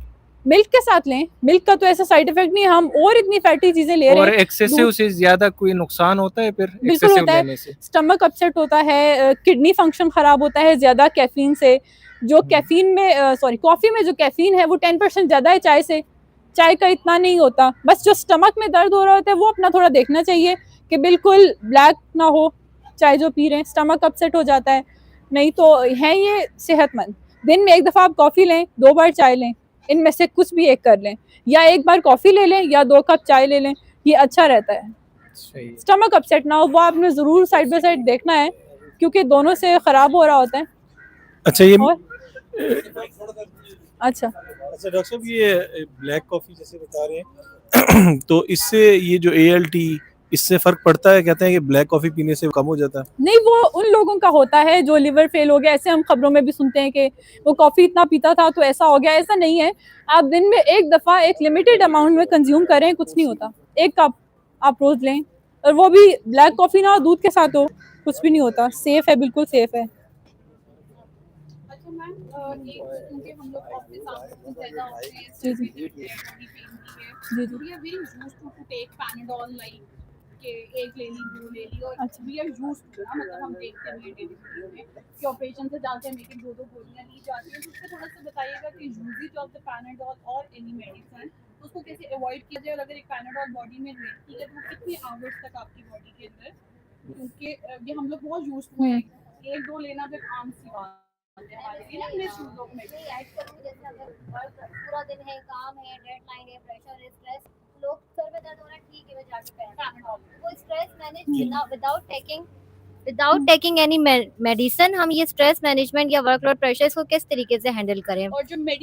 मिल्क के साथ लें, मिल्क का तो ऐसा साइड इफेक्ट नहीं, हम और इतनी फैटी चीजें ले रहे और हैं। एक्सेसिव से ज्यादा कोई नुकसान होता है फिर बिल्कुल एक्सेसिव होता है, लेने से? स्टमक अपसेट होता है, किडनी फंक्शन खराब होता है ज्यादा कैफीन से। जो कैफीन में कॉफी में जो कैफीन है वो 10% ज्यादा है चाय से, चाय का इतना नहीं होता। बस जो स्टमक में दर्द हो रहा होता है वो अपना थोड़ा देखना चाहिए कि बिल्कुल ब्लैक ना हो चाय जो पी रहे हैं, स्टमक अपसेट हो जाता है। नहीं तो है ये सेहतमंद। दिन में 1 दफ़ा आप कॉफ़ी लें, 2 बार चाय लें, इनमें से कुछ भी एक कर लें, या 1 बार कॉफ़ी ले लें या 2 कप चाय ले लें, ये अच्छा रहता है। सही। स्टमक अपसेट ना हो वो आपने ज़रूर साइड बाय साइड देखना है, क्योंकि दोनों से ख़राब हो रहा होता है। अच्छा ये और अच्छा डॉक्टर साहब, ये ब्लैक कॉफी जैसे बता रहे हैं तो इससे ये जो ALT, इससे फर्क पड़ता है? कहते हैं कि ब्लैक कॉफी पीने से कम हो जाता है। नहीं, वो उन लोगों का होता है जो लिवर फेल हो गया, ऐसे हम खबरों में भी सुनते हैं कि वो कॉफ़ी इतना पीता था तो ऐसा हो गया, ऐसा नहीं है। आप दिन में 1 दफ़ा एक लिमिटेड अमाउंट में कंज्यूम करें, कुछ नहीं होता। 1 कप आप रोज़ लें, और वो भी ब्लैक कॉफ़ी ना हो, दूध के साथ हो, कुछ भी नहीं होता, सेफ़ है, बिल्कुल सेफ़ है। अच्छा मैम, क्योंकि हम लोग ऑफिस आवर्स में ज़्यादा होते हैं, जी, जी। बॉडी पेन की है, जी, जी। we are very used to take Panadol, like कि एक ले ली, 2 ले ली, और अच्छा। we are used to ना, मतलब हम देखते हैं डेली रूटीन में कि ऑपरेशन से जाते हैं लेकिन 2-2 गोलियां ली जाती हैं। तो उससे थोड़ा सा बताइएगा कि यूजेज ऑफ द पैनाडोल और एनी मेडिसिन, उसको कैसे अवॉइड किया जाए, और अगर एक पैनाडोल बॉडी में रहती है तो वो कितने आवर्स तक आपकी बॉडी के अंदर, क्योंकि ये हम लोग बहुत यूज हुए हैं, 1-2 लेना फिर आम सी बात है हमारे लिए ना, अपने चूज़ों में। नहीं ऐड करूँ, जैसे अगर वर्क पूरा दिन है, काम है, डेडलाइन है, प्रेशर है, स्ट्रेस, लोग सर में दर्द हो रहा है, ठीक है मैं जाके पैरासिटामोल, वो stress manage without taking any medicine, हम ये स्ट्रेस मैनेजमेंट या वर्कलोड प्रेशर इसको किस तरीके से हैंडल करें? और जो मेडिसिन